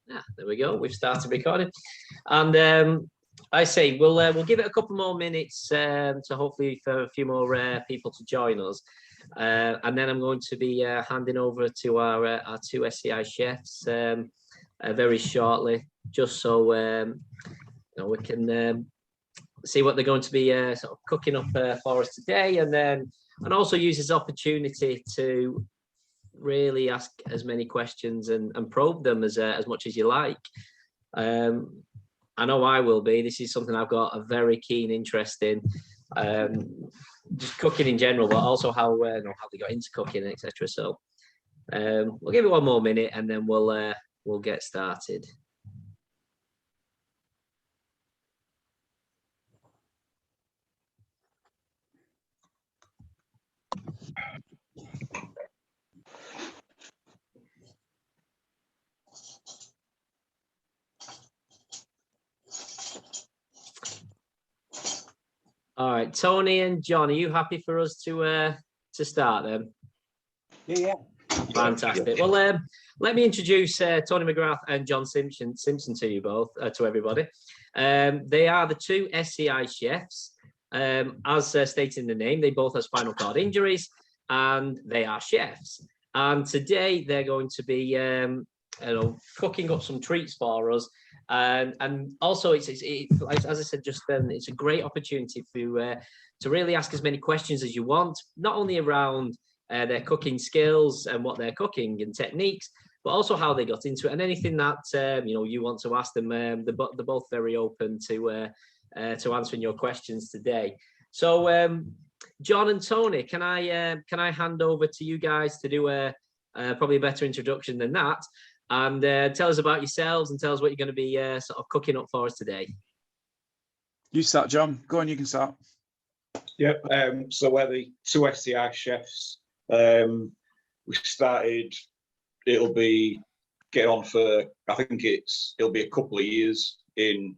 Yeah, there we go. We've started recording, and I say we'll give it a couple more minutes to hopefully for a few more people to join us, and then I'm going to be handing over to our two SCI chefs very shortly, just so we can see what they're going to be sort of cooking up for us today, and also use this opportunity to really ask as many questions and probe them as much as you like. I know I will be. This is something I've got a very keen interest in, just cooking in general, but also how they got into cooking, etc. So we'll give it one more minute, and then we'll get started. All right, Tony and John, are you happy for us to start then? Yeah. Fantastic. Well, let me introduce Tony Mcgrath and John Simpson to you both, to everybody. They are the two SCI chefs. As stated in the name, they both have spinal cord injuries, and they are chefs. And today they're going to be cooking up some treats for us. And also, it's as I said just then, it's a great opportunity to really ask as many questions as you want, not only around their cooking skills and what they're cooking and techniques, but also how they got into it and anything that you want to ask them. They're both very open to answering your questions today. So, John and Tony, can I hand over to you guys to do probably a better introduction than that? And tell us about yourselves and tell us what you're going to be sort of cooking up for us today. You start, John. Go on, you can start. Yep. So we're the two SCI chefs. We started. It'll be getting on for. I think it'll be a couple of years in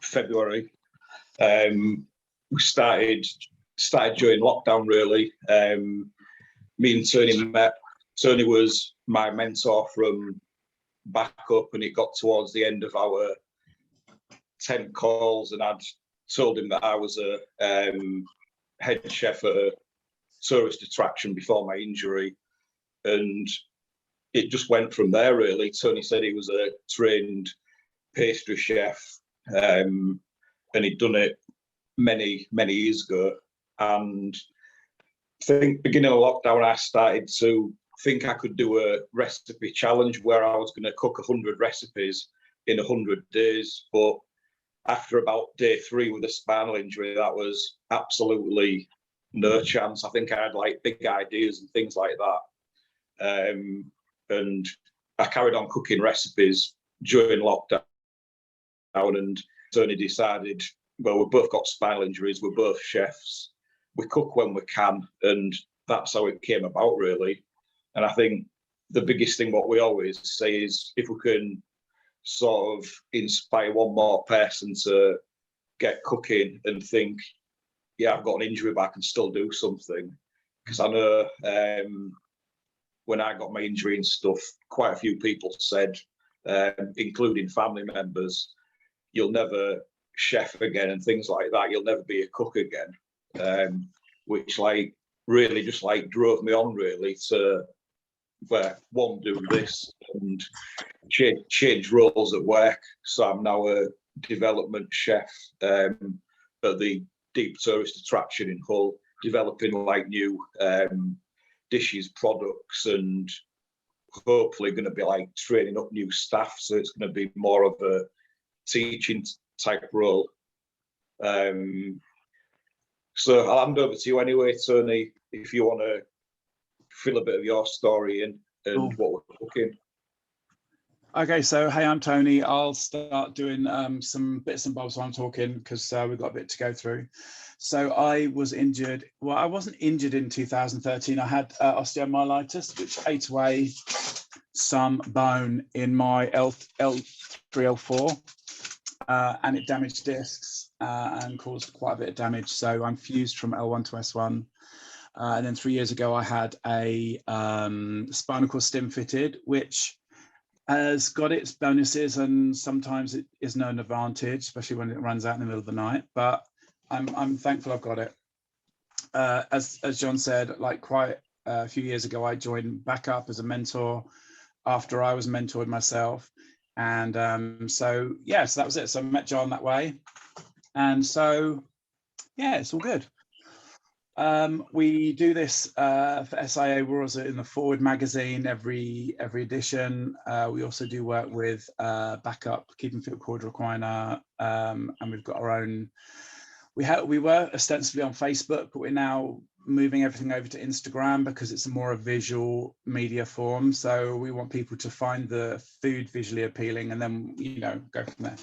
February. We started during lockdown. Really, me and Tony met. Tony was my mentor from back up, and it got towards the end of our 10 calls, and I'd told him that I was a head chef at a tourist attraction before my injury, and it just went from there, really. Tony said he was a trained pastry chef, and he'd done it many years ago, and I think beginning of lockdown I started to think I could do a recipe challenge where I was going to cook 100 recipes in 100 days. But after about day 3 with a spinal injury, that was absolutely no chance. I think I had like big ideas and things like that. And I carried on cooking recipes during lockdown, and Tony decided, well, we've both got spinal injuries, we're both chefs, we cook when we can, and that's how it came about, really. And I think the biggest thing, what we always say, is if we can sort of inspire one more person to get cooking and think, yeah, I've got an injury, but I can still do something. Because I know when I got my injury and stuff, quite a few people said, including family members, you'll never chef again and things like that. You'll never be a cook again, which really just drove me on, really, to do this and change roles at work. So I'm now a development chef at the Deep Tourist Attraction in Hull, developing new dishes, products, and hopefully going to be training up new staff. So it's going to be more of a teaching type role. So I'll hand over to you anyway, Tony, if you want to fill a bit of your story in and what we're cooking. Okay, so hey, I'm Tony. I'll start doing some bits and bobs while I'm talking, because we've got a bit to go through. So I was injured. Well, I wasn't injured in 2013. I had osteomyelitis, which ate away some bone in my L3, L4, and it damaged discs and caused quite a bit of damage. So I'm fused from L1 to S1. And then 3 years ago, I had a spinal cord stim fitted, which has got its bonuses, and sometimes it is no advantage, especially when it runs out in the middle of the night. But I'm thankful I've got it. As John said, like quite a few years ago, I joined back up as a mentor after I was mentored myself. And so that was it. So I met John that way. And so, yeah, it's all good. We do this for SIA. We're also in the Forward magazine every edition. We also do work with Backup, Keeping Fit Cord Requiner, and we've got our own. We were ostensibly on Facebook, but we're now moving everything over to Instagram because it's a more a visual media form. So we want people to find the food visually appealing, and then go from there.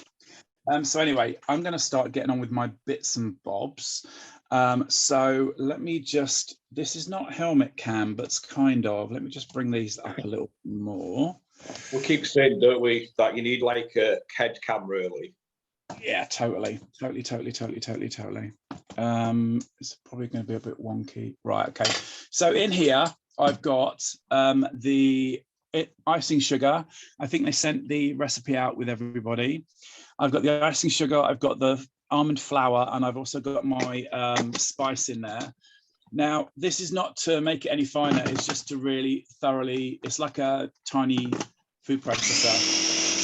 So anyway, I'm going to start getting on with my bits and bobs. So let me just, this is not helmet cam, but it's kind of, let me just bring these up a little more. We keep saying, don't we, that you need like a head cam really. Yeah, totally. It's probably going to be a bit wonky. Right, okay. So in here, I've got the icing sugar. I think they sent the recipe out with everybody. I've got the icing sugar, I've got the almond flour, and I've also got my spice in there. Now, this is not to make it any finer, it's just to really thoroughly, it's like a tiny food processor.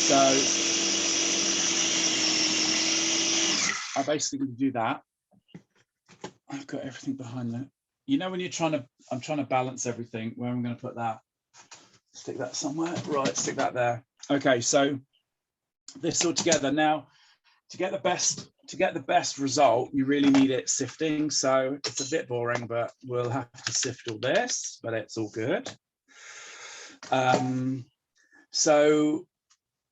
So I basically do that. I've got everything behind that. When you're I'm trying to balance everything, where I'm going to put that. Stick that somewhere. Right, stick that there. Okay, so this all together. Now, to get the best result, you really need it sifting. So it's a bit boring, but we'll have to sift all this, but it's all good. So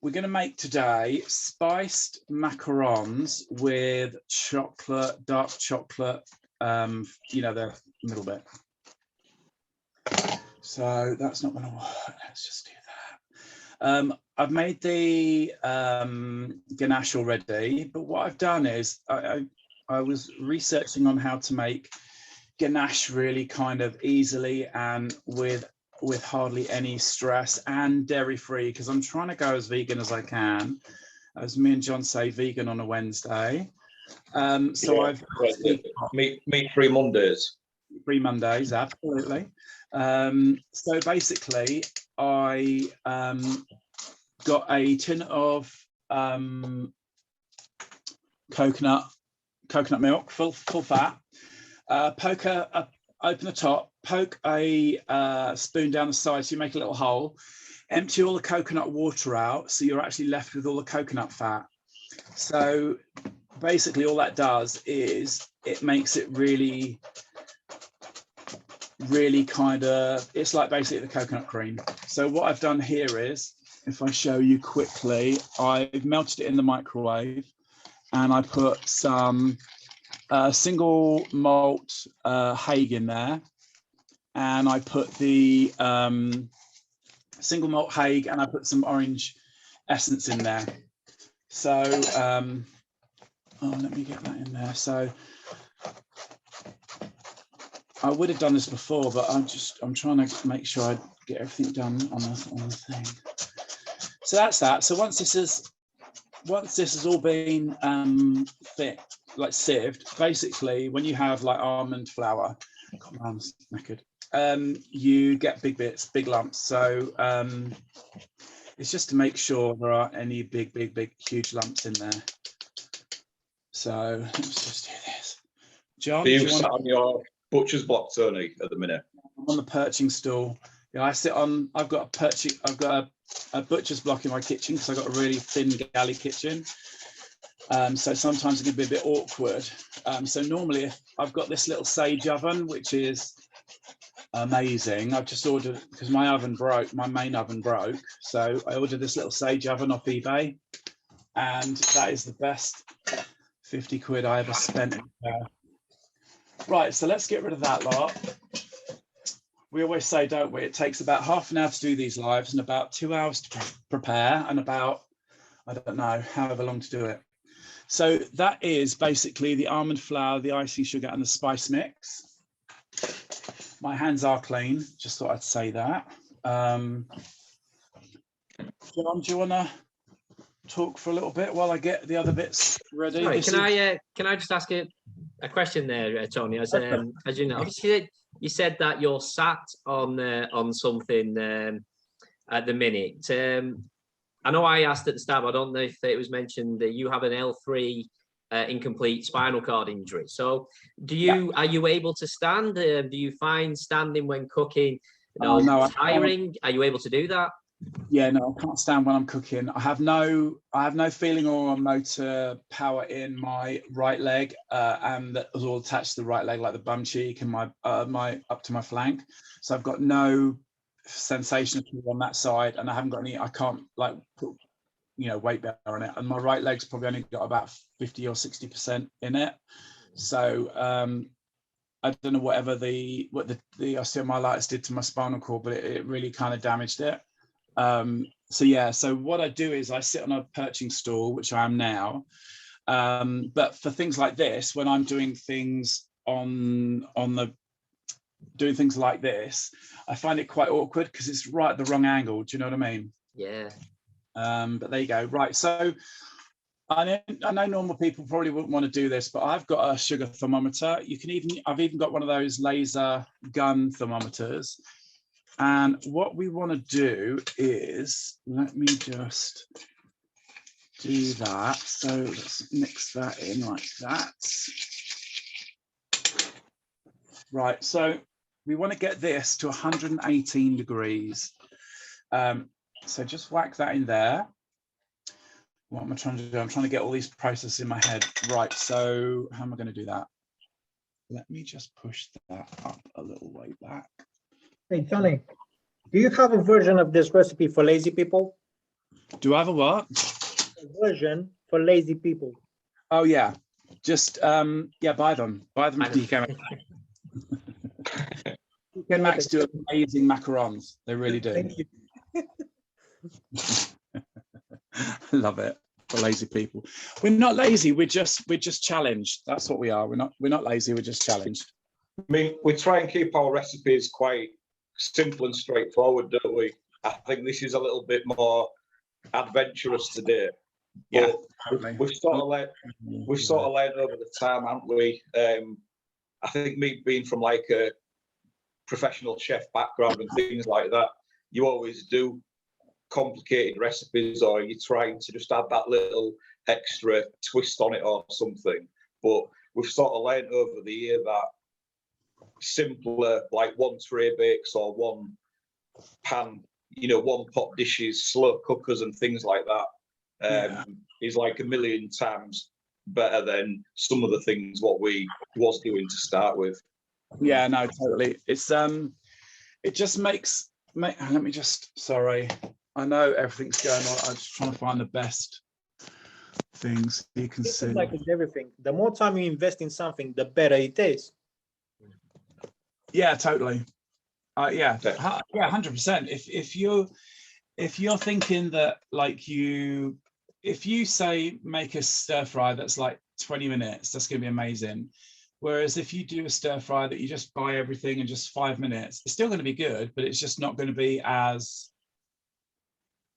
we're going to make today spiced macarons with chocolate, dark chocolate, the middle bit. So that's not going to work. Let's just do that. I've made the ganache already, but what I've done is I was researching on how to make ganache really kind of easily and with hardly any stress and dairy-free, because I'm trying to go as vegan as I can. As me and John say, vegan on a Wednesday. So I've meat-free Mondays. Free Mondays, absolutely. So basically, I got a tin of coconut milk, full fat. Open the top, poke a spoon down the side so you make a little hole, empty all the coconut water out so you're actually left with all the coconut fat. So basically all that does is it makes it really kind of, it's like basically the coconut cream. So what I've done here is, if I show you quickly, I've melted it in the microwave and I put some single malt Haig in there, and I put the single malt Haig and I put some orange essence in there. So let me get that in there. So I would have done this before, but I'm trying to make sure I get everything done on the thing. So that's that. So once this has all been thick, like sieved, basically when you have like almond flour, God, my arm's knackered, you get big bits, big lumps. So it's just to make sure there aren't any big huge lumps in there. So let's just do this. John, do you sat on your butcher's block, Tony, at the minute? I'm on the perching stool. Yeah, I sit on. I've got a butcher's block in my kitchen because I've got a really thin galley kitchen. So sometimes it can be a bit awkward. So normally if I've got this little sage oven, which is amazing. I've just ordered, because my main oven broke. So I ordered this little sage oven off eBay, and that is the best 50 quid I ever spent. Right, so let's get rid of that lot. We always say, don't we, it takes about half an hour to do these lives and about 2 hours to prepare and about, I don't know, however long to do it. So that is basically the almond flour, the icing sugar and the spice mix. My hands are clean, just thought I'd say that. John, do you want to talk for a little bit while I get the other bits ready? Sorry, can I just ask a question there, Tony? As you know, obviously you said that you're sat on something at the minute. I know I asked at the start, but I don't know if it was mentioned that you have an L3 incomplete spinal cord injury. So are you able to stand? Do you find standing when cooking tiring? Are you able to do that? Yeah, no, I can't stand when I'm cooking. I have no feeling or motor power in my right leg, and that was all attached to the right leg, like the bum cheek and my up to my flank. So I've got no sensation on that side, and I haven't got any. I can't like put weight bearer on it, and my right leg's probably only got about 50 or 60% in it. So I don't know what the osteomyelitis did to my spinal cord, but it really kind of damaged it. So what I do is I sit on a perching stool, which I am now. But for things like this, when I'm doing things doing things like this, I find it quite awkward because it's right at the wrong angle. Do you know what I mean? Yeah. But there you go. Right. So I know normal people probably wouldn't want to do this, but I've got a sugar thermometer. I've even got one of those laser gun thermometers. And what we want to do is, let me just do that. So let's mix that in like that. Right, so we want to get this to 118 degrees. So just whack that in there. What am I trying to do? I'm trying to get all these processes in my head. Right, so how am I going to do that? Let me just push that up a little way back. Hey, Johnny, do you have a version of this recipe for lazy people? Do I have a what? A version for lazy people. Oh, yeah. Just, buy them. Buy them. Max do amazing macarons. They really do. Thank you. Love it. For lazy people. We're not lazy. We're just challenged. That's what we are. We're not lazy. We're just challenged. I mean, we try and keep our recipes quite simple and straightforward, don't we? I think this is a little bit more adventurous today. Yeah, totally. We've sort of learned over the time, haven't we? I think me being from like a professional chef background and things like that, you always do complicated recipes, or you're trying to just add that little extra twist on it or something. But we've sort of learned over the year that simpler, like one tray bakes or one pan, one pot dishes, slow cookers and things like that is like a million times better than some of the things what we was doing to start with. Yeah, no, totally. It's it just makes let me just, sorry, I know everything's going on. I'm just trying to find the best things you can see. Like with everything, the more time you invest in something, the better it is. Yeah, totally. 100%. If you're thinking that if you say make a stir fry that's like 20 minutes, that's going to be amazing. Whereas if you do a stir fry that you just buy everything in just 5 minutes, it's still going to be good, but it's just not going to be as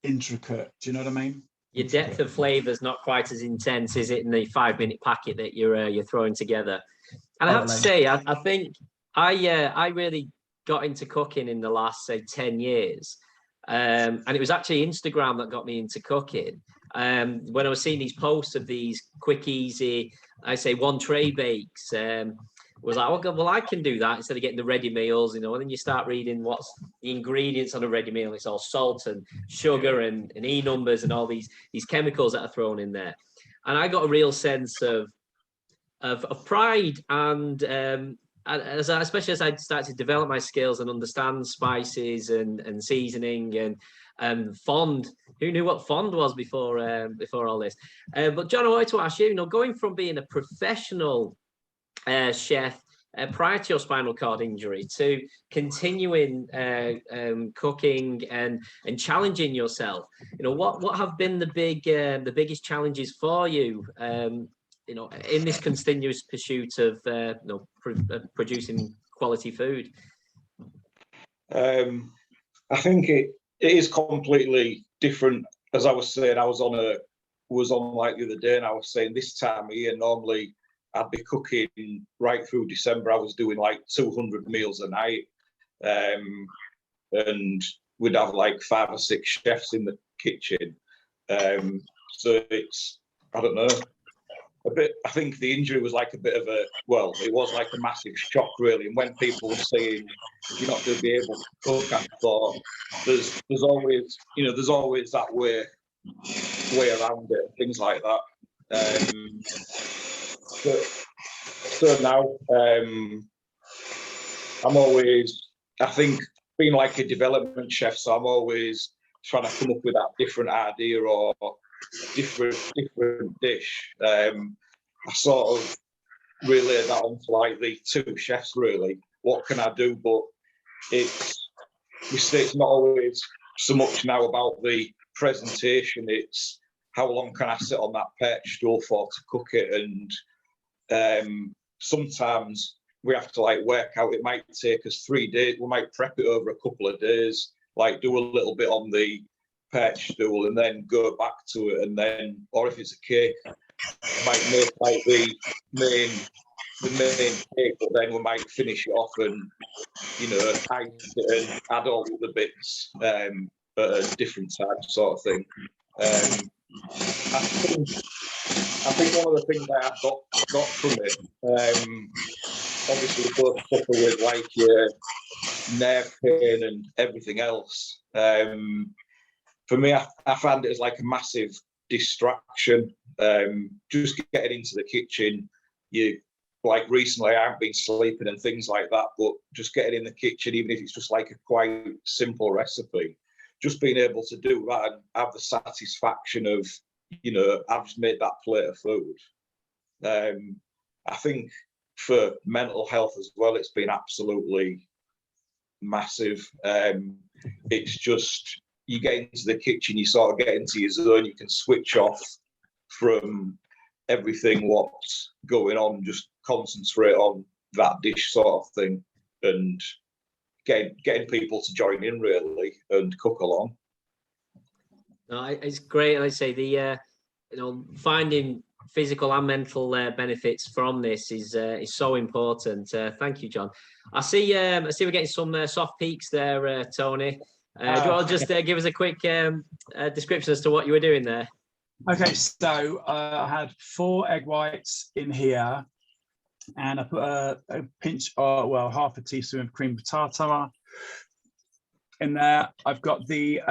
intricate. Do you know what I mean? Your depth of flavour is not quite as intense, is it, in the 5-minute packet that you're throwing together? And I have to say, I think I really got into cooking in the last, say, 10 years. And it was actually Instagram that got me into cooking. When I was seeing these posts of these quick, easy, I say one tray bakes, was like, oh God, well, I can do that instead of getting the ready meals, and then you start reading what's the ingredients on a ready meal. It's all salt and sugar and E numbers and all these chemicals that are thrown in there. And I got a real sense of pride and especially as I started to develop my skills and understand spices and seasoning and fond. Who knew what fond was before all this? But John, I wanted to ask you, going from being a professional chef prior to your spinal cord injury to continuing cooking and challenging yourself, what have been the biggest challenges for you? In this continuous pursuit of producing quality food? I think it is completely different. As I was saying, I was on like the other day, and I was saying this time of year normally I'd be cooking right through December. I was doing like 200 meals a night, and we'd have like 5 or 6 chefs in the kitchen. So it's, I don't know, a bit. I think the injury was like a bit of a, well, it was like a massive shock really. And when people were saying you're not going to be able to cook, I thought there's always, you know, there's always that way around it, things like that. So now I'm always, I think, being like a development chef, so I'm always trying to come up with that different idea or different dish. I sort of relay that onto like the 2 chefs really. What can I do? But we say it's not always so much now about the presentation, it's how long can I sit on that perch stool for to cook it. And sometimes we have to like work out, it might take us 3 days, we might prep it over a couple of days, like do a little bit on the perch stool and then go back to it, and then, or if it's a cake, might make like the main cake, but then we might finish it off and, you know, ice it and add all the bits at a different time, sort of thing. I think one of the things that I got from it, obviously both suffer with like your nerve pain and everything else. For me, I found it as like a massive distraction. Just getting into the kitchen, like recently I haven't been sleeping and things like that, but just getting in the kitchen, even if it's just like a quite simple recipe, just being able to do that and have the satisfaction of, you know, I've just made that plate of food. I think for mental health as well, it's been absolutely massive. It's just, you get into the kitchen, you sort of get into your zone, you can switch off from everything what's going on, just concentrate on that dish sort of thing, and getting people to join in really and cook along. No, it's great. Like I say, the you know, finding physical and mental benefits from this is so important. Thank you, John. I see we're getting some soft peaks there, Tony. Do you want to just give us a quick description as to what you were doing there? Okay, so I had 4 egg whites in here, and I put a pinch, or well, half a teaspoon of cream tartar in there. I've got the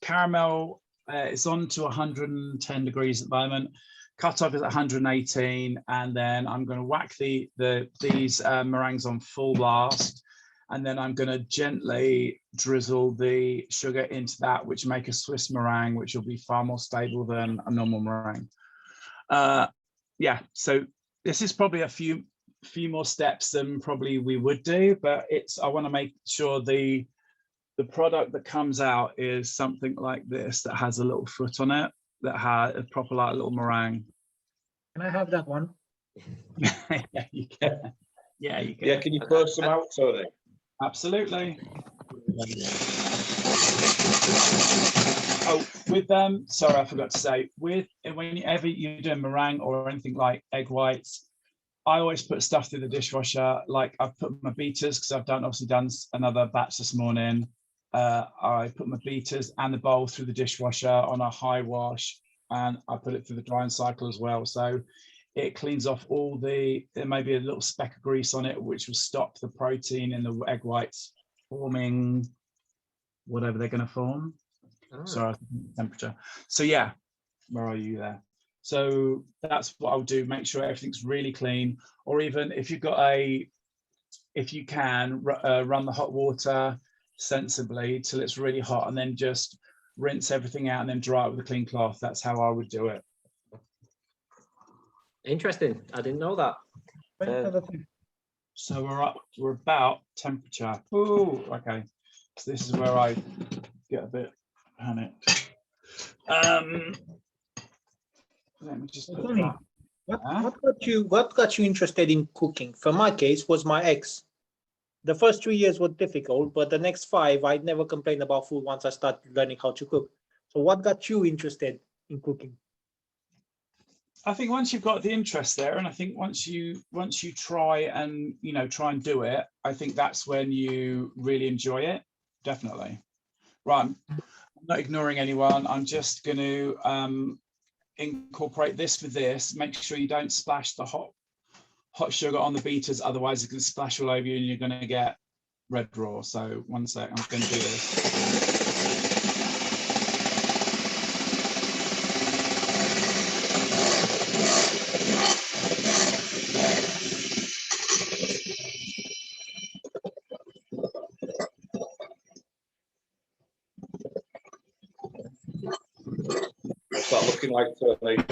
caramel. It's on to 110 degrees at the moment. Cut off is at 118, and then I'm going to whack these meringues on full blast, and then I'm going to gently drizzle the sugar into that, which make a Swiss meringue, which will be far more stable than a normal meringue. Yeah, so this is probably a few more steps than probably we would do, but I want to make sure the product that comes out is something like this, that has a little foot on it, that has a proper like little meringue. Can I have that one? Yeah, you can. Yeah, you can. Yeah, can you post some out, Tony? Absolutely. Oh, with them, sorry, I forgot to say, whenever you're doing meringue or anything like egg whites, I always put stuff through the dishwasher. Like I've put my beaters, because I've obviously done another batch this morning. I put my beaters and the bowl through the dishwasher on a high wash, and I put it through the drying cycle as well. So it cleans off all there may be a little speck of grease on it, which will stop the protein in the egg whites forming whatever they're going to form. Sorry, temperature. So yeah, where are you there? So that's what I'll do. Make sure everything's really clean, or even if you've got if you can run the hot water sensibly till it's really hot, and then just rinse everything out and then dry it with a clean cloth. That's how I would do it. Interesting. I didn't know that. So we're about temperature. Oh, okay. So this is where I get a bit panicked. Let me just put that. What got you interested in cooking? For my case, was my ex. The first 3 years were difficult, but the next 5, I never complained about food once I started learning how to cook. So what got you interested in cooking? I think once you've got the interest there, and I think once you try and try and do it, I think that's when you really enjoy it. Definitely. Right. I'm not ignoring anyone. I'm just going to incorporate this with this. Make sure you don't splash the hot sugar on the beaters, otherwise it's going to splash all over you and you're going to get red raw. So one sec, I'm going to do this. What's that looking like, Tony?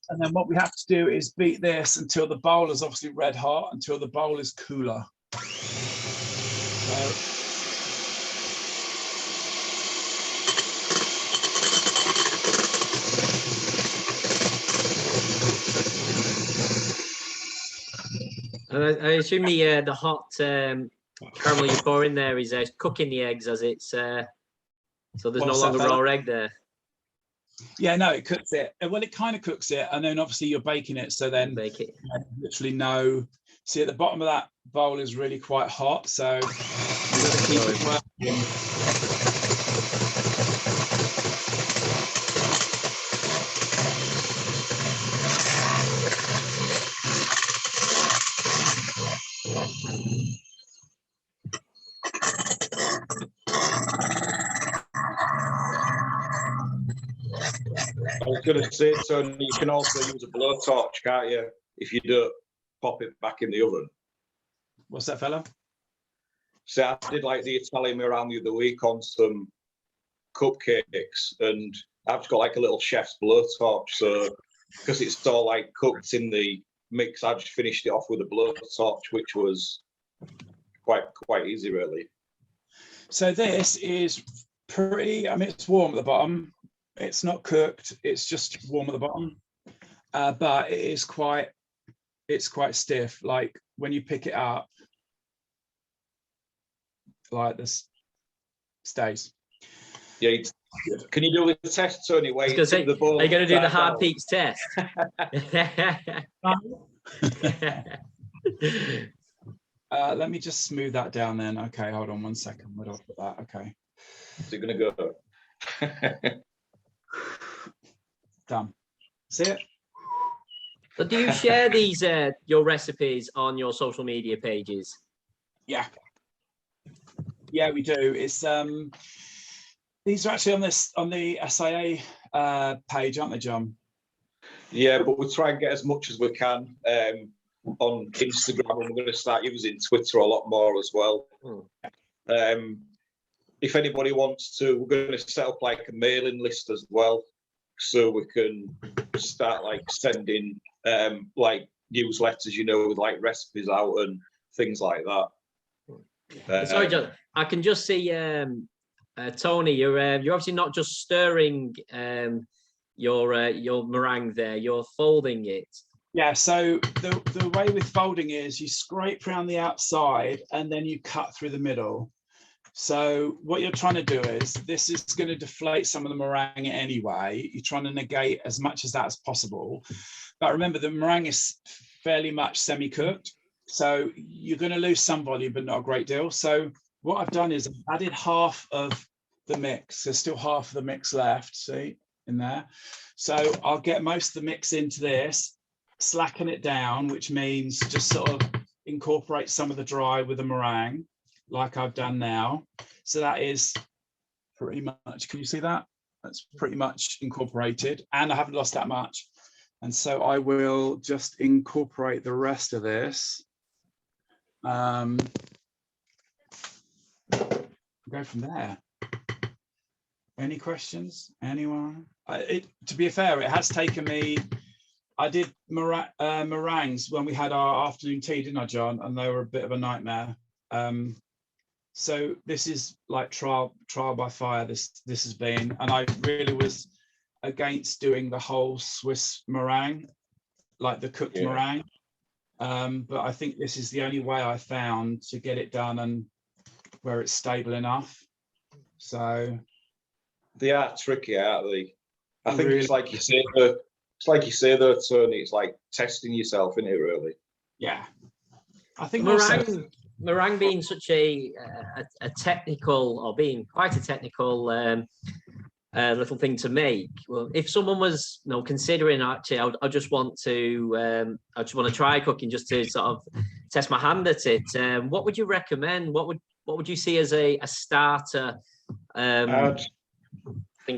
And then what we have to do is beat this until the bowl is obviously red hot, until the bowl is cooler. So, I assume the hot caramel you pour in there is cooking the eggs as it's so there's no longer raw egg there. Yeah, no, it cooks it. Well, it kind of cooks it, and then obviously you're baking it. So then Bake it. literally no. See, at the bottom of that bowl is really quite hot, so you've got to keep it working. I was going to say, Tony, you can also use a blowtorch, can't you? If you don't pop it back in the oven. What's that, fella? So I did like the Italian around the other week on some cupcakes, and I've just got like a little chef's blowtorch. So because it's all like cooked in the mix, I just finished it off with a blowtorch, which was quite easy, really. So this is pretty. I mean, it's warm at the bottom. It's not cooked. It's just warm at the bottom, but it is quite. It's quite stiff. Like when you pick it up, like this stays. Yeah. Can you do the test, Tony? Wait, Are you going to do the hard peaks test? Let me just smooth that down then. Okay, hold on 1 second. Where do I put that? Okay. Is it going to go? Done. See it? So do you share these your recipes on your social media pages? Yeah. Yeah, we do. It's these are actually on the SIA page, aren't they, John? Yeah, but we'll try and get as much as we can on Instagram, and we're going to start using Twitter a lot more as well. If anybody wants to, we're going to set up like a mailing list as well, so we can start like sending like newsletters, with like recipes out and things like that. Sorry, John. I can just see Tony. You're obviously not just stirring your meringue there. You're folding it. Yeah. So the way with folding is you scrape around the outside and then you cut through the middle. So what you're trying to do is, this is going to deflate some of the meringue anyway. You're trying to negate as much as that as possible. But remember, the meringue is fairly much semi-cooked. So you're going to lose some volume, but not a great deal. So what I've done is I've added half of the mix. There's still half of the mix left, see, in there. So I'll get most of the mix into this, slacken it down, which means just sort of incorporate some of the dry with the meringue, like I've done now. So that is pretty much, can you see that? That's pretty much incorporated, and I haven't lost that much. And so I will just incorporate the rest of this. go from there. Any questions? Anyone? To be fair, it has taken me. I did meringues when we had our afternoon tea, didn't I, John? And they were a bit of a nightmare. So this is like trial by fire. This has been, and I really was against doing the whole Swiss meringue, like the cooked meringue. But I think this is the only way I found to get it done and where it's stable enough. So they are tricky, aren't they? I think really, it's like you say. It's like you say though, Tony. It's like testing yourself, isn't it? Really. Yeah. I think meringue being such a technical, or being quite a technical little thing to make. Well, if someone was, considering actually, I just want to try cooking just to sort of test my hand at it. What would you recommend? What would you see as a starter thing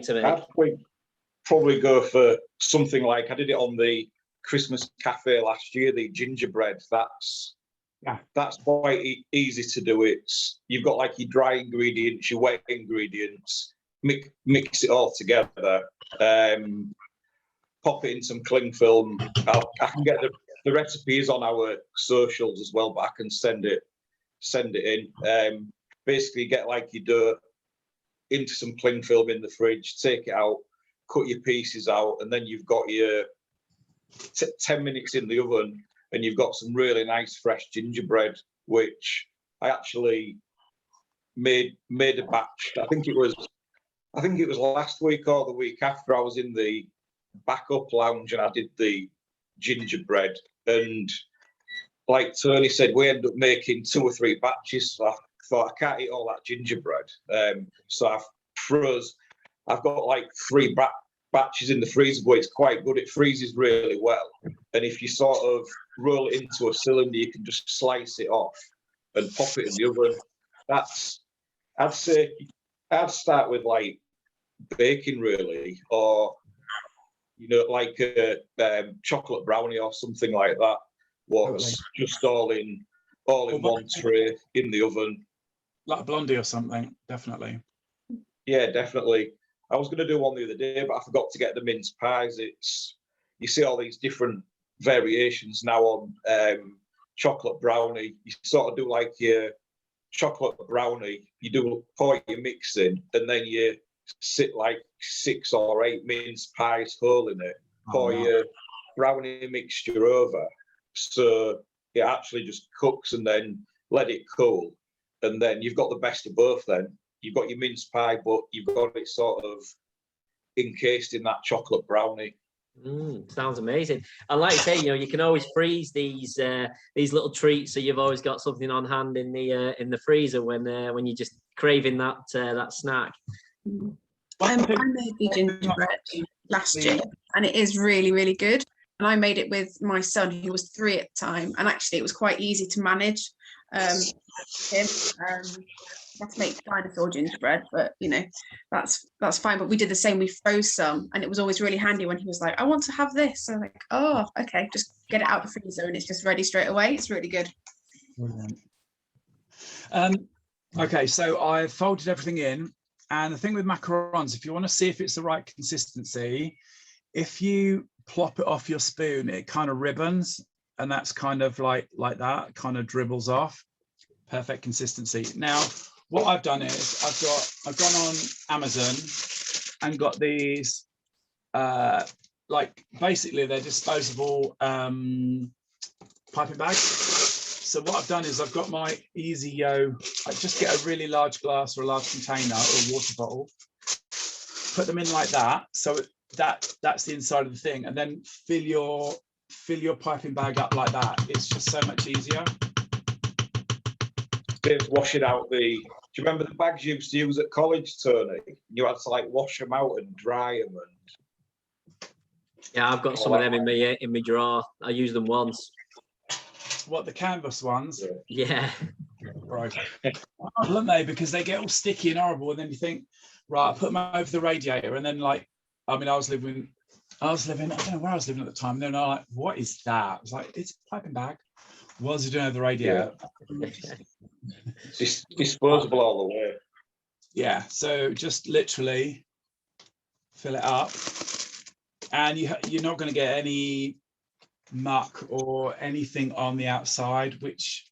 to make? I'd probably go for something like I did it on the Christmas cafe last year. The gingerbread. That's quite easy to do. You've got like your dry ingredients, your wet ingredients. Mix it all together. Pop it in some cling film. I can get the recipes on our socials as well, but I can send it in. Basically, get like your dough into some cling film in the fridge. Take it out, cut your pieces out, and then you've got your 10 minutes in the oven, and you've got some really nice fresh gingerbread, which I actually made a batch. I think it was last week or the week after. I was in the backup lounge and I did the gingerbread, and like Tony said, we ended up making 2 or 3 batches. So I thought I can't eat all that gingerbread, so I've got like 3 batches in the freezer, but it's quite good. It freezes really well, and if you sort of roll it into a cylinder, you can just slice it off and pop it in the oven. I'd say I'd start with like baking really, or like a chocolate brownie or something like that. What's just all in one tray in the oven, like a blondie or something. Definitely. Yeah, definitely. I was going to do one the other day, but I forgot to get the mince pies. You see all these different variations now on chocolate brownie. You sort of do like your chocolate brownie, you pour your mix in, and then you sit like 6 or 8 mince pies whole in it, pour your brownie mixture over, so it actually just cooks, and then let it cool, and then you've got the best of both. Then you've got your mince pie, but you've got it sort of encased in that chocolate brownie. Sounds amazing. And like I say, you can always freeze these little treats, so you've always got something on hand in the freezer when you're just craving that snack. I made the gingerbread last year, and it is really, really good. And I made it with my son, who was 3 at the time, and actually it was quite easy to manage him. I have to make dinosaur gingerbread, but that's fine. But we did the same. We froze some, and it was always really handy when he was like, "I want to have this." So I'm like, "Oh, okay, just get it out the freezer, and it's just ready straight away." It's really good. Brilliant. Okay, so I folded everything in, and the thing with macarons, if you want to see if it's the right consistency, if you plop it off your spoon, it kind of ribbons, and that's kind of like that, kind of dribbles off. Perfect consistency. Now, what I've done is I've gone on Amazon and got these like basically they're disposable piping bags. So what I've done is I've got my Easy Yo. I just get a really large glass or a large container or a water bottle, put them in like that. So that's the inside of the thing, and then fill your piping bag up like that. It's just so much easier. Washing out do you remember the bags you used to use at college, Tony? You had to like wash them out and dry them. Yeah, I've got some of them in my drawer. I used them once. What, the canvas ones? Yeah. Right. Aren't they? Because they get all sticky and horrible, and then you think, right, I put them over the radiator, and then I was living, I don't know where I was living at the time. And then I'm like, what is that? I was like, it's a piping bag. What was it doing over the radiator? It's disposable all the way. Yeah, so just literally fill it up, and you're not going to get any muck or anything on the outside, which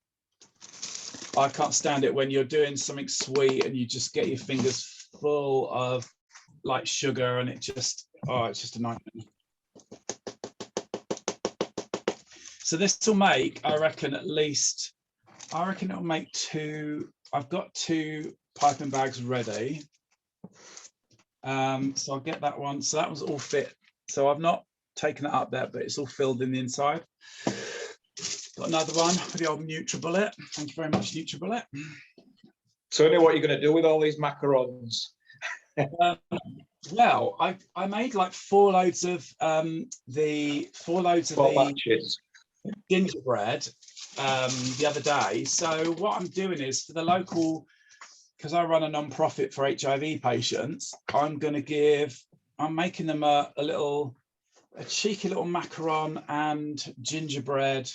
I can't stand it when you're doing something sweet and you just get your fingers full of like sugar, and it's just a nightmare. So this will make, I reckon it'll make 2. I've got 2 piping bags ready. So I'll get that one. So that was all fit. So I've not taken it up there, but it's all filled in the inside. Got another one for the old NutriBullet. Thank you very much, NutriBullet. Tony, what are you going to do with all these macarons? Well, I made like 4 loads of the Batches. gingerbread the other day. So what I'm doing is for the local, because I run a non-profit for HIV patients, I'm making them a cheeky little macaron and gingerbread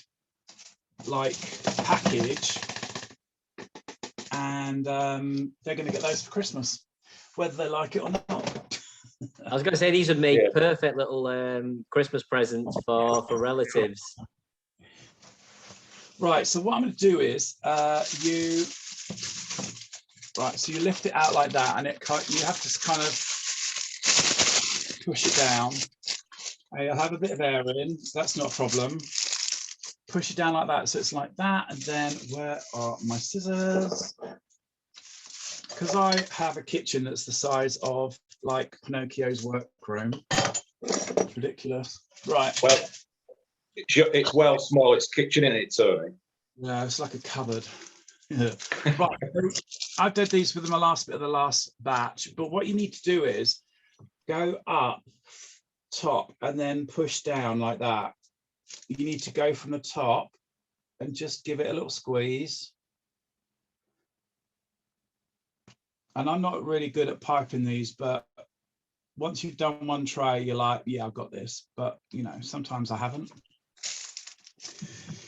like package, and they're going to get those for Christmas, whether they like it or not. I was going to say these would make perfect little Christmas presents for relatives. Right, so what I'm going to do is you lift it out like that, and you have to kind of push it down. I'll have a bit of air in, so that's not a problem. Push it down like that, so it's like that, and then where are my scissors? Because I have a kitchen that's the size of like Pinocchio's workroom. It's ridiculous. Right. Well, it's well small. It's kitchen in it, Tony. Yeah, it's like a cupboard. Yeah. Right. I did these with my last bit of the last batch, but what you need to do is go up top and then push down like that. You need to go from the top and just give it a little squeeze. And I'm not really good at piping these, but once you've done one tray, you're like, yeah, I've got this. But you know, sometimes I haven't.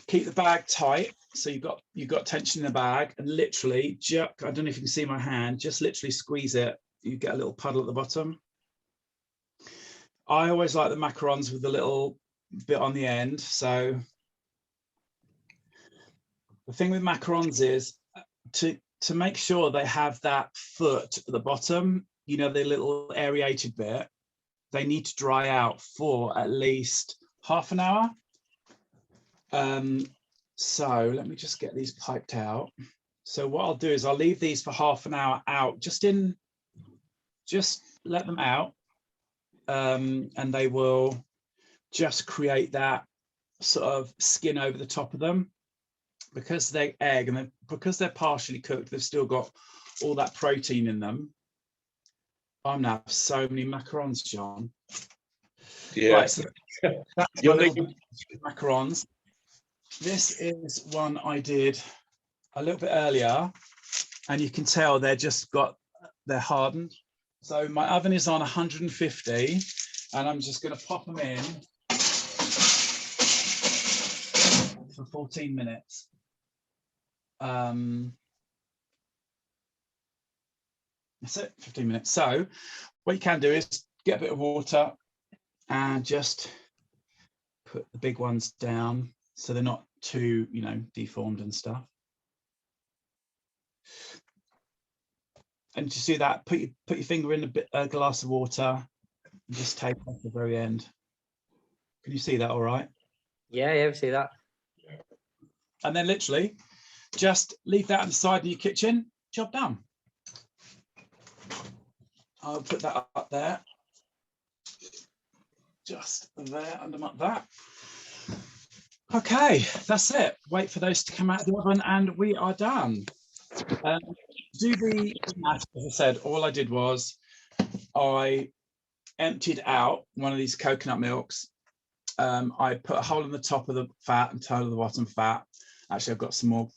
Keep the bag tight, so you've got tension in the bag, and literally, I don't know if you can see my hand, just literally squeeze it. You get a little puddle at the bottom. I always like the macarons with the little bit on the end. So the thing with macarons is to make sure they have that foot at the bottom, you know, the little aerated bit, they need to dry out for at least half an hour. So let me just get these piped out. So what I'll do is I'll leave these for half an hour out, just let them out, and they will just create that sort of skin over the top of them. Because they're egg and because they're partially cooked, they've still got all that protein in them. I'm now have so many macarons, John. Yeah. Right, so that's my little macarons. This is one I did a little bit earlier, and you can tell they're hardened. So my oven is on 150, and I'm just going to pop them in for 14 minutes. That's it, 15 minutes. So what you can do is get a bit of water and just put the big ones down so they're not too, you know, deformed and stuff. And to see that, put your finger in a glass of water and just take off the very end. Can you see that all right? Yeah, we see that. And then literally just leave that on the side of your kitchen, job done. I'll put that up there. Just there under that. Okay, that's it. Wait for those to come out of the oven and we are done. Do the math, as I said, all I did was I emptied out one of these coconut milks. I put a hole in the top of the fat and toe of the bottom fat. Actually, I've got some more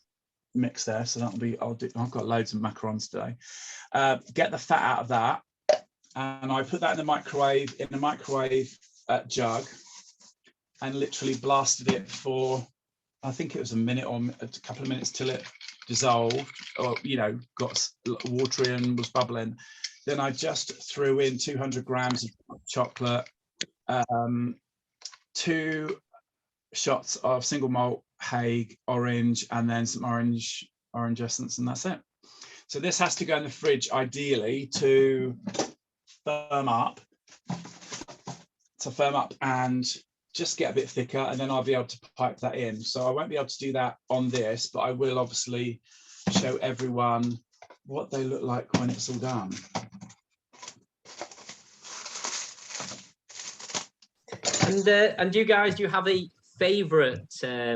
mix there, so that'll be, I've got loads of macarons today. Get the fat out of that, and I put that in the microwave jug, and literally blasted it for, I think it was a minute or a couple of minutes till it dissolved, or got watery and was bubbling, then I just threw in 200 grams of chocolate, 2 shots of single malt Hague orange, and then some orange essence, and that's it. So this has to go in the fridge ideally to firm up and just get a bit thicker, and then I'll be able to pipe that in. So I won't be able to do that on this, but I will obviously show everyone what they look like when it's all done. And you guys, do you have a favourite sort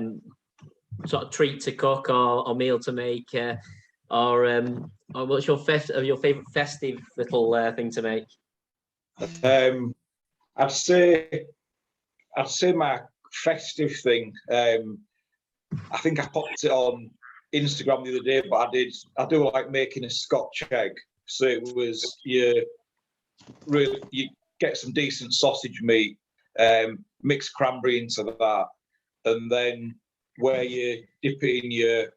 of treat to cook or meal to make, or what's your favourite festive little thing to make? I'd say my festive thing. I think I popped it on Instagram the other day, but I do like making a Scotch egg. So it was you get some decent sausage meat, mix cranberry into that, and then where you dip it in your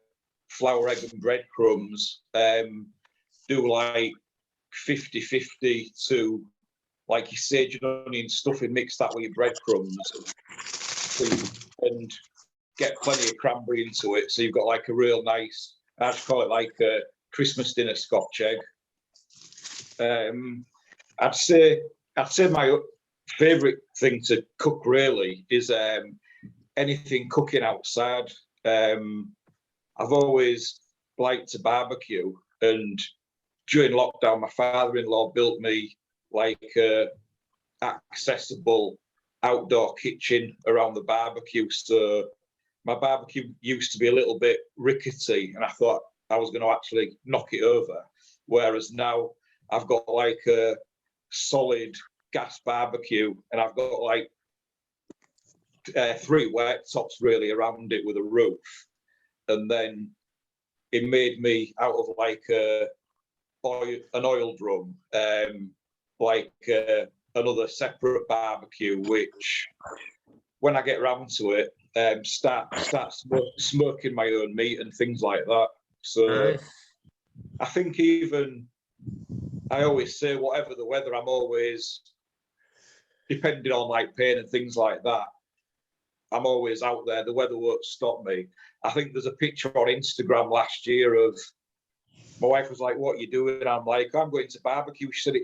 flour, egg and breadcrumbs, do like 50-50 to like your sage and onion stuffing, mix that with your breadcrumbs and get plenty of cranberry into it. So you've got like a real nice, I just call it like a Christmas dinner Scotch egg. I'd say my favourite thing to cook really is anything cooking outside. I've always liked to barbecue, and during lockdown, my father-in-law built me like a accessible outdoor kitchen around the barbecue. So my barbecue used to be a little bit rickety, and I thought I was going to actually knock it over. Whereas now I've got like a solid gas barbecue, and I've got like 3 worktops really around it with a roof. And then it made me out of like an oil drum, like another separate barbecue, which when I get round to it, start smoking my own meat and things like that. So I think I always say, whatever the weather, I'm always, depending on like pain and things like that, I'm always out there. The weather won't stop me. I think there's a picture on Instagram last year of my wife was like, "What are you doing?" I'm like, "I'm going to barbecue." She said,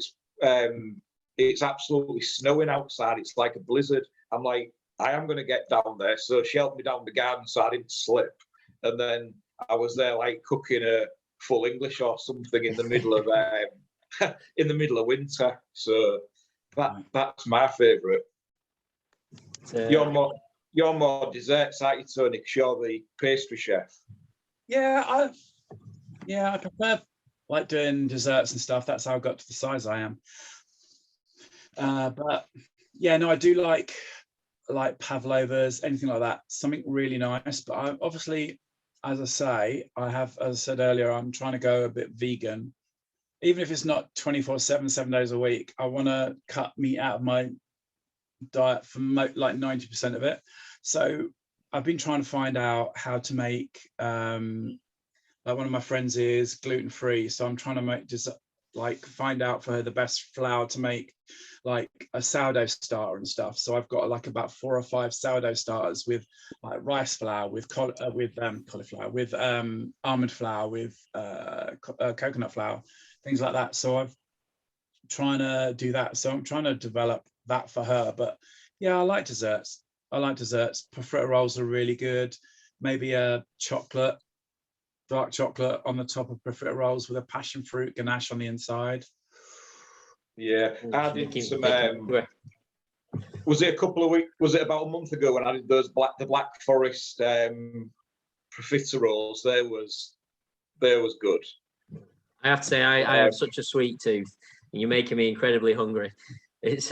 "It's absolutely snowing outside. It's like a blizzard." I'm like, "I am going to get down there." So she helped me down the garden so I didn't slip. And then I was there like cooking a full English or something in the middle of winter. So that's my favourite. You're more desserts, aren't you, Tony? Because you're the pastry chef. Yeah, I prefer like doing desserts and stuff. That's how I got to the size I am. But yeah, no, I do like pavlovas, anything like that. Something really nice. But I obviously, as I said earlier, I'm trying to go a bit vegan. Even if it's not 24/7, 7 days a week, I want to cut meat out of my diet for like 90% of it. So I've been trying to find out how to make like one of my friends is gluten-free, so I'm trying to make just like find out for her the best flour to make like a sourdough starter and stuff. So I've got like about 4 or 5 sourdough starters with like rice flour, with cauliflower, with almond flour, with coconut flour, things like that. So I'm trying to do that. So I'm trying to develop that for her. But yeah, I like desserts. Profiterole rolls are really good. Maybe a dark chocolate on the top of profiterole rolls with a passion fruit ganache on the inside. Yeah, I did some. Was it a couple of weeks? Was it about a month ago when I did those the Black Forest profiteroles? They was good. I have to say, I have such a sweet tooth, and you're making me incredibly hungry. It's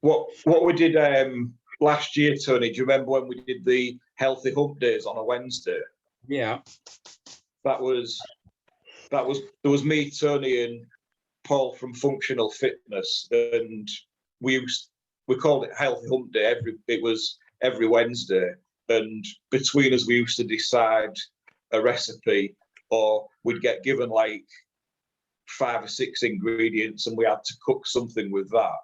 what we did last year, Tony. Do you remember when we did the healthy hump days on a Wednesday? Yeah, that was there was me, Tony, and Paul from Functional Fitness, and we called it Healthy Hump Day. It was every Wednesday, and between us we used to decide a recipe, or we'd get given like 5 or 6 ingredients and we had to cook something with that.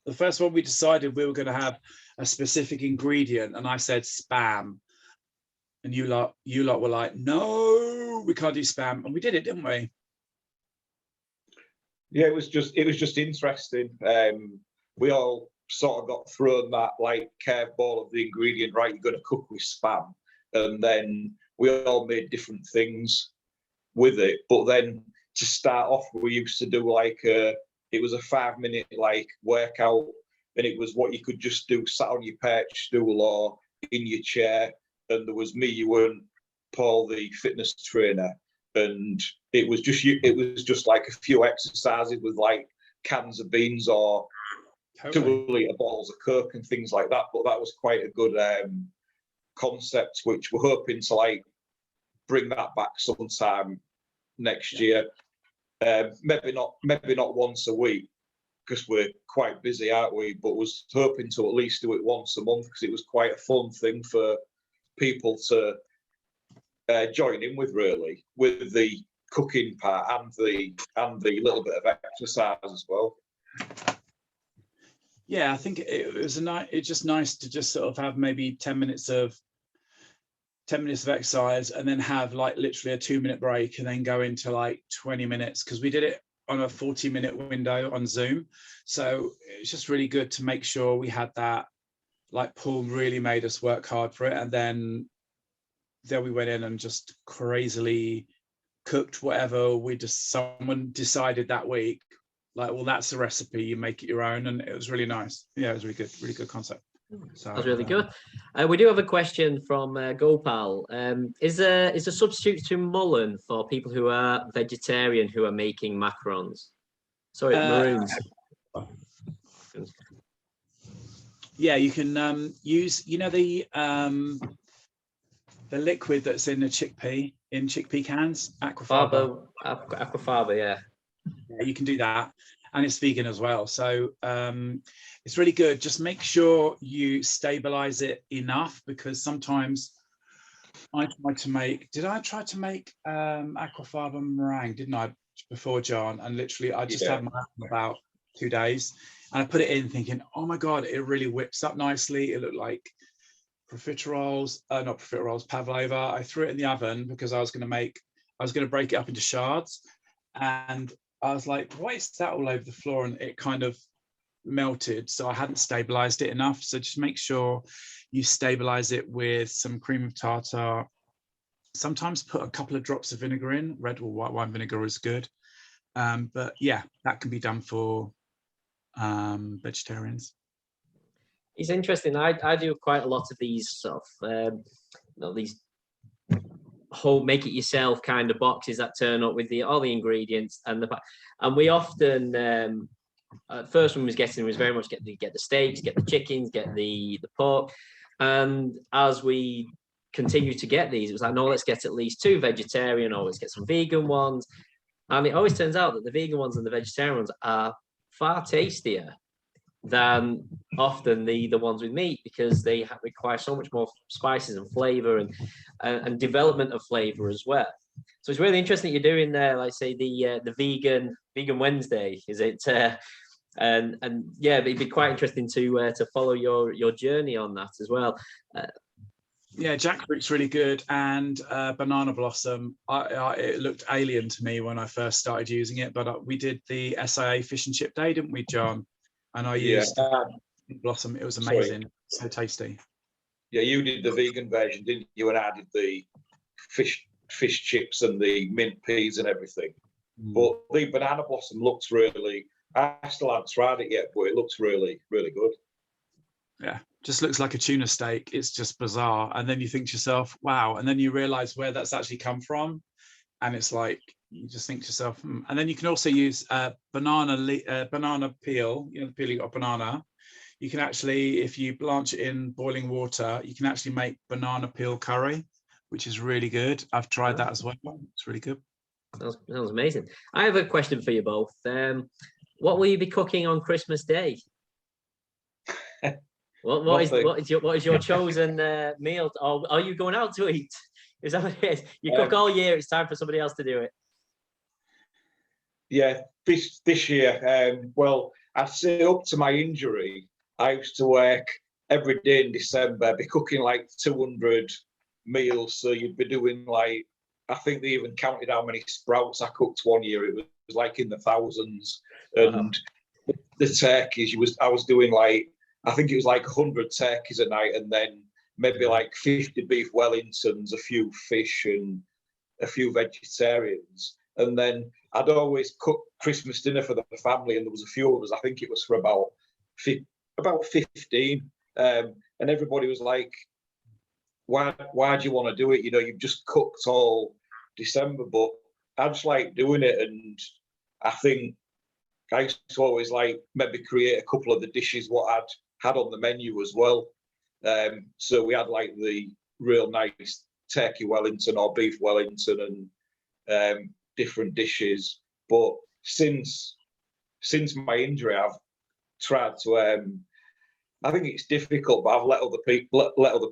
The first one we decided we were going to have a specific ingredient, and I said spam, and you lot were like, no, we can't do spam, and we did it, didn't we? Yeah, it was just interesting. We all sort of got thrown that like curveball of the ingredient, right? You're going to cook with spam, and then we all made different things with it. But then to start off, we used to do like it was a 5-minute like workout, and it was what you could just do sat on your perch stool or in your chair. And there was me, you and Paul, the fitness trainer, and it was just like a few exercises with like cans of beans or 2-liter bottles of Coke and things like that. But that was quite a good concept, which we're hoping to like bring that back sometime next year. Maybe not once a week, because we're quite busy, aren't we? But was hoping to at least do it once a month, because it was quite a fun thing for people to join in with, really, with the cooking part and the little bit of exercise as well. Yeah, I think it's just nice to just sort of have maybe 10 minutes of exercise, and then have like literally a 2-minute break, and then go into like 20 minutes, because we did it on a 40-minute window on Zoom. So it's just really good to make sure we had that. Like Paul really made us work hard for it, and then we went in and just crazily cooked whatever someone decided that week. Like, well, that's the recipe, you make it your own, and it was really nice. Yeah, it was really good concept. So that's really good. We do have a question from Gopal. Is a substitute to mullen for people who are vegetarian who are making macarons? Sorry, maroons. Yeah, you can use, the liquid that's in the chickpea cans, aquafaba, yeah, you can do that, and it's vegan as well. So it's really good. Just make sure you stabilize it enough, because sometimes I tried to make aquafaba meringue, didn't I, before, John? And literally I just had mine for about 2 days, and I put it in thinking, oh my God, it really whips up nicely. It looked like pavlova. I threw it in the oven because I was going to break it up into shards, and I was like, why is that all over the floor? And it kind of melted, so I hadn't stabilized it enough. So just make sure you stabilize it with some cream of tartar. Sometimes put a couple of drops of vinegar in. Red or white wine vinegar is good, but yeah, that can be done for vegetarians. It's interesting. I do quite a lot of these sort of these whole make it yourself kind of boxes that turn up with all the ingredients and we often first one was very much get the steaks, get the chickens, get the pork, and as we continue to get these, it was like, no, let's get at least 2 vegetarian, or let's get some vegan ones, and it always turns out that the vegan ones and the vegetarian ones are far tastier than often the ones with meat, because they require so much more spices and flavor and development of flavor as well. So it's really interesting that you're doing there, like say the vegan Wednesday, is it? And yeah, it'd be quite interesting to follow your journey on that as well. Yeah, jackfruit's really good, and banana blossom. It looked alien to me when I first started using it, but we did the SIA fish and chip day, didn't we, John? And I used blossom. It was amazing. So tasty. Yeah, you did the vegan version, didn't you? And I did the fish chips and the mint peas and everything. But the banana blossom looks really, I still haven't tried it yet, but it looks really, really good. Yeah, just looks like a tuna steak. It's just bizarre. And then you think to yourself, wow. And then you realize where that's actually come from. And it's like, you just think to yourself, And then you can also use banana peel, the peeling of banana. You can actually, if you blanch it in boiling water, you can actually make banana peel curry, which is really good. I've tried that as well. It's really good. Sounds amazing. I have a question for you both. What will you be cooking on Christmas Day? What is your chosen meal? Or are you going out to eat? Is that what it is? You cook all year. It's time for somebody else to do it. Yeah, this year. Well, I'd say up to my injury, I used to work every day in December, be cooking like 200 meals. So you'd be doing like, I think they even counted how many sprouts I cooked one year. It was like in the thousands. And the turkeys, I was doing like, I think it was like 100 turkeys a night, and then maybe like 50 beef Wellingtons, a few fish, and a few vegetarians. And then I'd always cook Christmas dinner for the family, and there was a few of us. I think it was for about 15, and everybody was like, "Why do you want to do it? You know, you've just cooked all December." But I just like doing it, and I think I used to always like maybe create a couple of the dishes what I'd had on the menu as well. So we had like the real nice turkey Wellington or beef Wellington and different dishes. But since my injury, I've tried to. I think it's difficult, but I've let other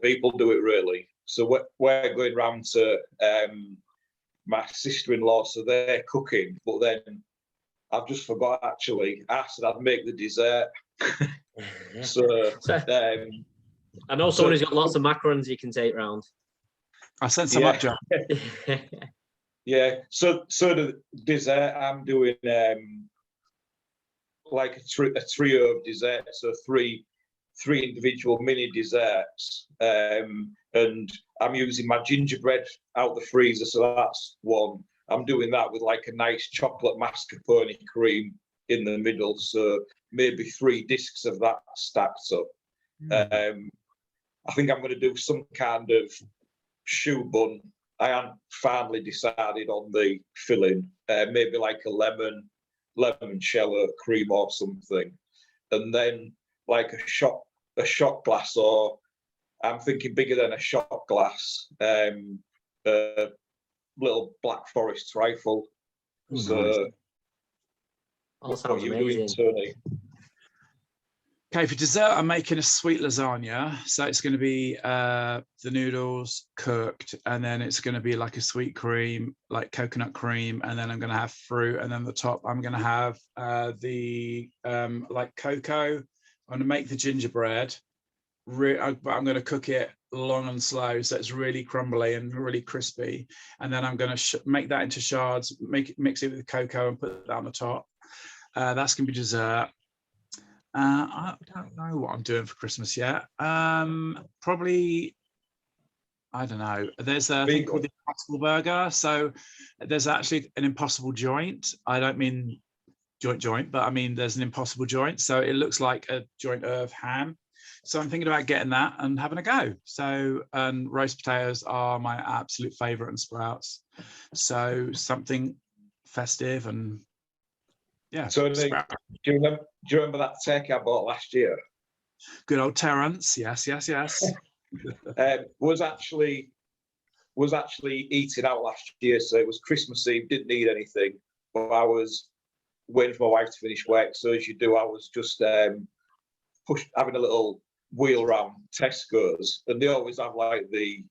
people do it really. So we're going round to my sister-in-law, so they're cooking, but then I've just forgot actually. I said I'd make the dessert. I know someone who's got lots of macarons you can take round. I sent some up, John. Yeah. So the dessert I'm doing like a trio of desserts, so three individual mini desserts, and I'm using my gingerbread out the freezer, so that's one. I'm doing that with like a nice chocolate mascarpone cream in the middle, so maybe 3 discs of that stacked up. I think I'm going to do some kind of choux bun. I haven't finally decided on the filling. Maybe like a lemon limoncello cream or something, and then like a shot glass, or I'm thinking bigger than a shot glass. Little Black Forest trifle. So, all sounds what are you amazing. doing, Tony? Okay, for dessert, I'm making a sweet lasagna. So it's going to be the noodles cooked, and then it's going to be like a sweet cream, like coconut cream, and then I'm going to have fruit, and then the top I'm going to have the like cocoa. I'm going to make the gingerbread, but I'm going to cook it long and slow, so it's really crumbly and really crispy. And then I'm going to make that into shards, mix it with cocoa, and put that on the top. That's going to be dessert. I don't know what I'm doing for Christmas yet. Probably, I don't know. There's a thing called the Impossible Burger. So there's actually an impossible joint. I don't mean joint, but I mean there's an impossible joint. So it looks like a joint of ham. So I'm thinking about getting that and having a go. So, and roast potatoes are my absolute favorite, and sprouts. So something festive and yeah. So do you remember that turkey I bought last year? Good old Terence. Yes. Was actually eating out last year, so it was Christmas Eve. Didn't need anything, but I was waiting for my wife to finish work. So as you do, I was just having a little wheel around Tesco's, and they always have like the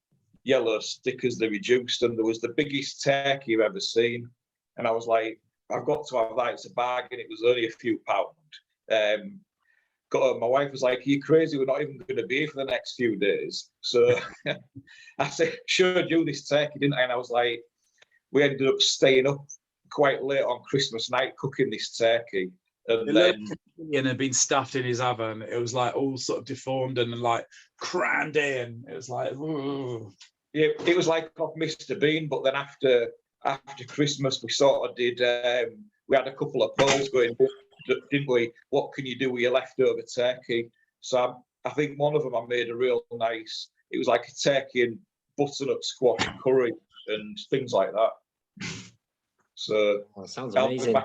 yellow stickers, they reduced, and there was the biggest turkey I've ever seen, and I was like, I've got to have that. It's a bargain. It was only a few pounds. My wife was like, "Are you crazy? We're not even going to be here for the next few days." So I said, "Sure, do this turkey, didn't I?" And I was like, we ended up staying up quite late on Christmas night cooking this turkey. And then it had been stuffed in his oven. It was like all sort of deformed and like crammed in. It was like, ooh. Yeah, it was like off Mr. Bean. But then after Christmas, we sort of did. We had a couple of polls going, didn't we? What can you do with your leftover turkey? So I think one of them I made a real nice. It was like a turkey and butternut squash curry and things like that. So sounds amazing.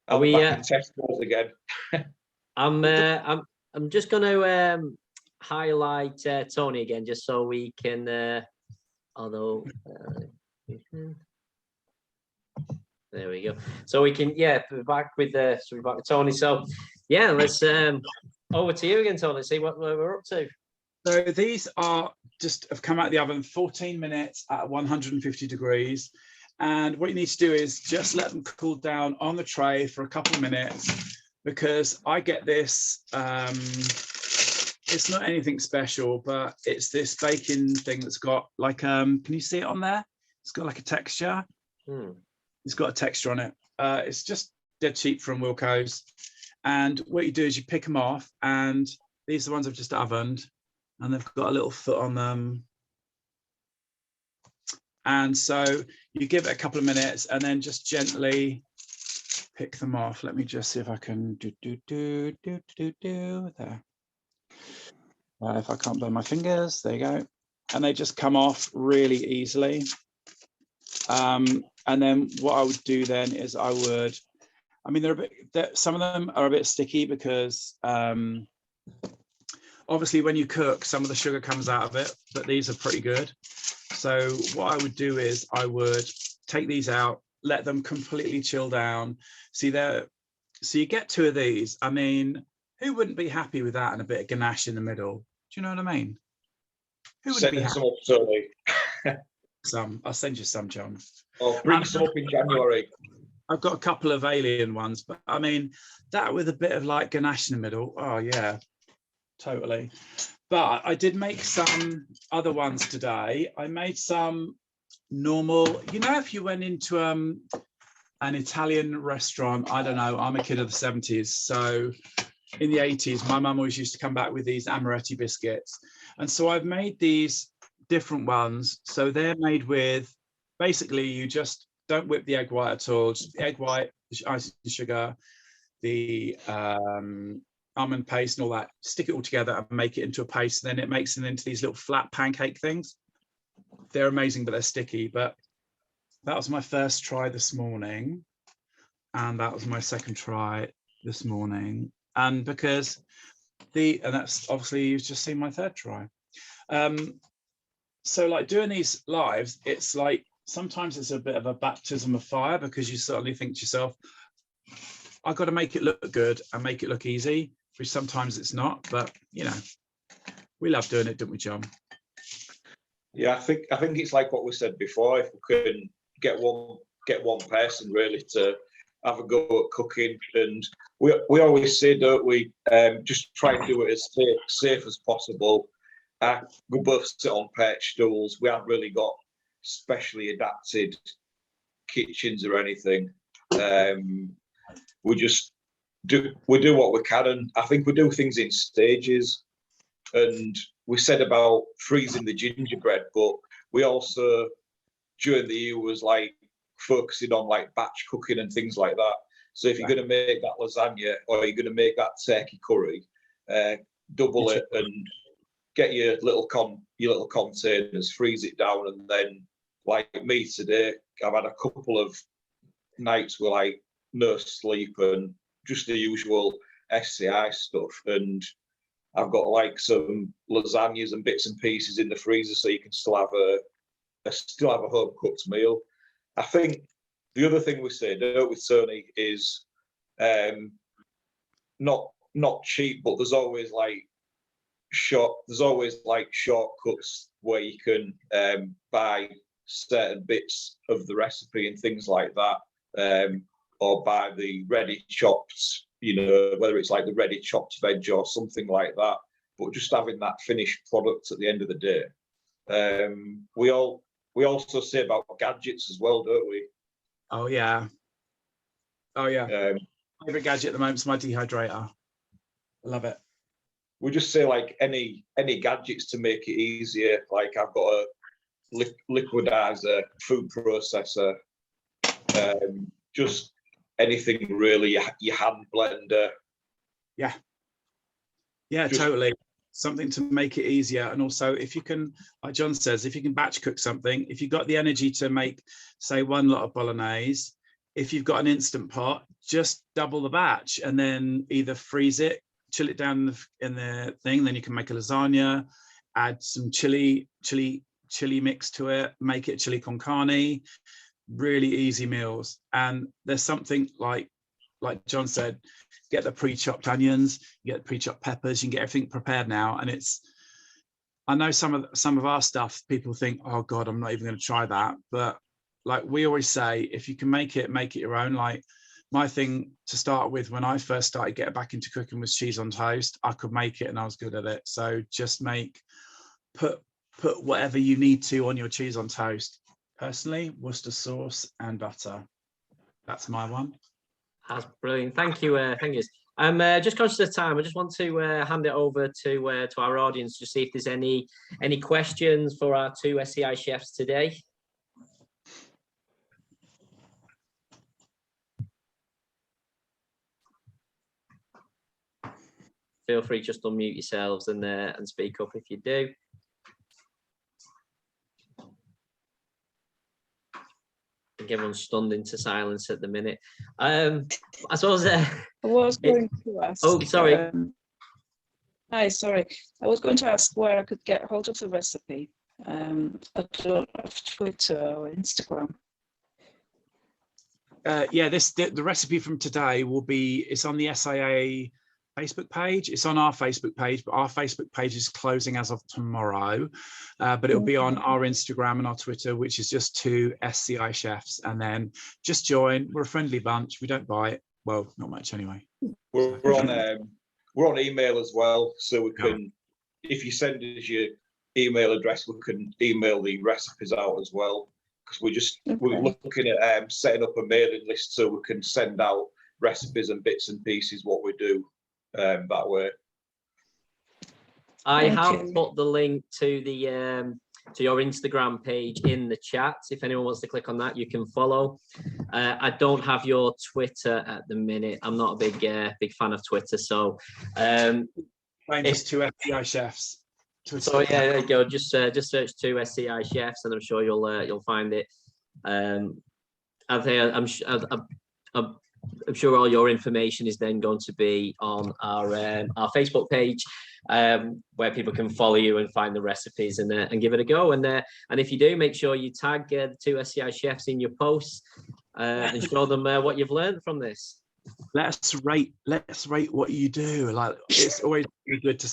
Are we back in Tesco's again? I'm just going to highlight Tony again, just so we can. Although there we go. So we can, we're back with Tony. So yeah, let's over to you again, Tony. See what we're up to. So these are have come out of the oven 14 minutes at 150 degrees. And what you need to do is just let them cool down on the tray for a couple of minutes, because I get this, it's not anything special, but it's this baking thing that's got like, can you see it on there? It's got like a texture. It's got a texture on it. It's just dead cheap from Wilco's. And what you do is you pick them off, and these are the ones I've just ovened, and they've got a little foot on them. And so you give it a couple of minutes and then just gently pick them off. Let me just see if I can there. If I can't burn my fingers, there you go. And they just come off really easily. And then what I would do then is I mean, some of them are a bit sticky because obviously when you cook, some of the sugar comes out of it, but these are pretty good. So what I would do is I would take these out, let them completely chill down. So you get 2 of these. I mean, who wouldn't be happy with that and a bit of ganache in the middle? Do you know what I mean? Who wouldn't be happy? Some. I'll send you some, John. Oh, bring some up in January. I've got a couple of alien ones, but I mean, that with a bit of like ganache in the middle. Oh yeah, totally. But I did make some other ones today. I made some normal, if you went into an Italian restaurant, I don't know, I'm a kid of the 70s. So in the 80s, my mum always used to come back with these Amaretti biscuits. And so I've made these different ones. So they're made with, basically, you just don't whip the egg white at all. Just the egg white, the icing sugar, the almond paste and all that, stick it all together and make it into a paste. And then it makes them into these little flat pancake things. They're amazing, but they're sticky. But that was my first try this morning. And that was my second try this morning. And because and that's obviously, you've just seen my third try. So like doing these lives, it's like, sometimes it's a bit of a baptism of fire, because you suddenly think to yourself, I've got to make it look good and make it look easy, which sometimes it's not, but we love doing it, don't we, John? Yeah, I think it's like what we said before. If we can get one person really to have a go at cooking, and we always say, don't we, just try and do it as safe as possible. We both sit on perch stools. We haven't really got specially adapted kitchens or anything. We just do what we can, and I think we do things in stages. And we said about freezing the gingerbread, but we also during the year was like focusing on like batch cooking and things like that. So if you're going to make that lasagna or you're going to make that turkey curry, double it and get your little containers, freeze it down, and then like me today, I've had a couple of nights with like no sleep and just the usual SCI stuff, and I've got like some lasagnas and bits and pieces in the freezer, so you can still have a home cooked meal. I think the other thing we say with Tony is not cheap, but there's always like shortcuts where you can buy certain bits of the recipe and things like that, or buy the ready chopped, whether it's like the ready chopped veg or something like that, but just having that finished product at the end of the day. We also say about gadgets as well, don't we? Oh yeah. Favorite gadget at the moment is my dehydrator. I love it. We just say like any gadgets to make it easier. Like I've got a liquidizer, food processor, just anything really. Your hand blender. Yeah, totally. Something to make it easier. And also, if you can, like John says, if you can batch cook something, if you've got the energy to make, say, one lot of bolognese, if you've got an instant pot, just double the batch and then either freeze it, chill it down in the thing, then you can make a lasagna, add some chili mix to it, make it chili con carne. Really easy meals. And there's something like like John said, get the pre-chopped onions, you get the pre-chopped peppers, you can get everything prepared now. And I know some of our stuff, people think, oh God, I'm not even going to try that. But like we always say, if you can make it your own. Like my thing to start with, when I first started getting back into cooking, was cheese on toast. I could make it and I was good at it. So just put whatever you need to on your cheese on toast. Personally, Worcester sauce and butter. That's my one. That's brilliant. Thank you. Thank you. I'm just conscious of time. I just want to hand it over to our audience to see if there's any questions for our two SCI chefs today. Feel free just to unmute yourselves and speak up if you do. I think everyone's stunned into silence at the minute. I suppose. I was going to ask. Oh, sorry. Hi, sorry. I was going to ask where I could get hold of the recipe. I don't have Twitter or Instagram. Yeah, the recipe from today it's on the SIA Facebook page. It's on our Facebook page, but our Facebook page is closing as of tomorrow. But it'll be on our Instagram and our Twitter, which is just 2 SCI chefs. And then just join. We're a friendly bunch. We don't bite. Well, not much anyway. We're on email as well, so we can, if you send us your email address, we can email the recipes out as well. Because we're looking at setting up a mailing list so we can send out recipes and bits and pieces what we do that way. I have put the link to the to your Instagram page in the chat. If anyone wants to click on that, you can follow. I don't have your Twitter at the minute. I'm not a big fan of Twitter, so it's 2 SCI chefs. So yeah, there you go. Just search 2 SCI chefs, and I'm sure you'll find it. I'm sure all your information is then going to be on our Facebook page, where people can follow you and find the recipes and give it a go. And if you do, make sure you tag the 2 SCI chefs in your posts and show them what you've learned from this. Let's rate what you do. Like, it's always really good to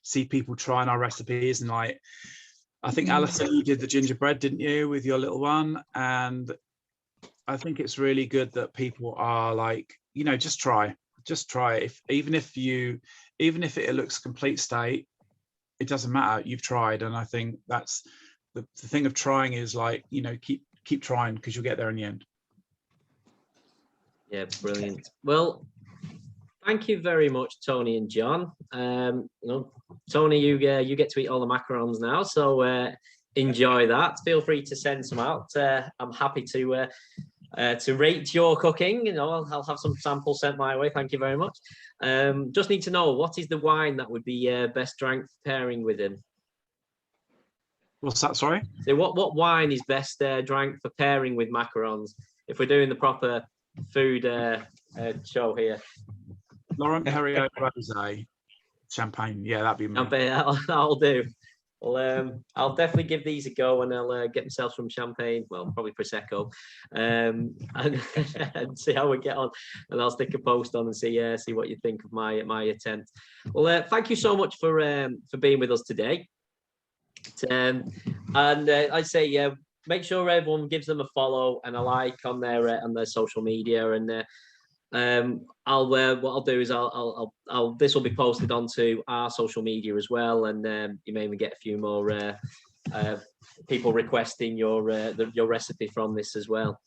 see people trying our recipes. And like, I think Alison, you did the gingerbread, didn't you, with your little one? And I think it's really good that people are like, just try. Even if it looks complete state, it doesn't matter. You've tried. And I think that's the thing of trying, is like, keep trying, because you'll get there in the end. Yeah, brilliant. Well, thank you very much, Tony and John. Tony, you get to eat all the macarons now, so enjoy that. Feel free to send some out. I'm happy to rate your cooking. I'll have some samples sent my way. Thank you very much. Just need to know, what is the wine that would be best drank for pairing with him? What's that? Sorry. So what wine is best drank for pairing with macarons? If we're doing the proper food show here. Laurent Perrier Rosé champagne. Yeah, that'd be me. I'll do. Well, I'll definitely give these a go, and I'll get myself some champagne. Well, probably Prosecco, and see how we get on. And I'll stick a post on and see what you think of my attempt. Well, thank you so much for being with us today. And I'd say make sure everyone gives them a follow and a like on their social media. And what I'll do is I'll this will be posted onto our social media as well, and you may even get a few more people requesting your recipe from this as well.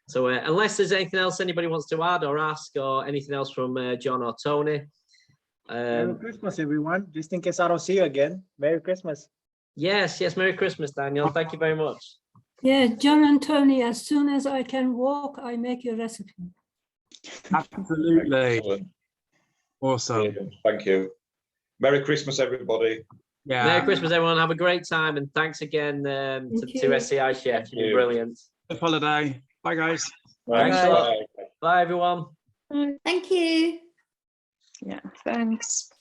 So unless there's anything else anybody wants to add or ask, or anything else from John or Tony. Merry Christmas, everyone. Just in case I don't see you again, Merry Christmas. Yes, Merry Christmas, Daniel. Thank you very much. Yeah, John and Tony, as soon as I can walk, I make your recipe. Absolutely. Excellent. Awesome. Thank you. Merry Christmas, everybody. Yeah. Merry Christmas, everyone. Have a great time, and thanks again to the 2 SCI chefs. You've been brilliant. Good holiday. Bye, guys. Thanks a lot. Bye, everyone. Thank you. Yeah, thanks.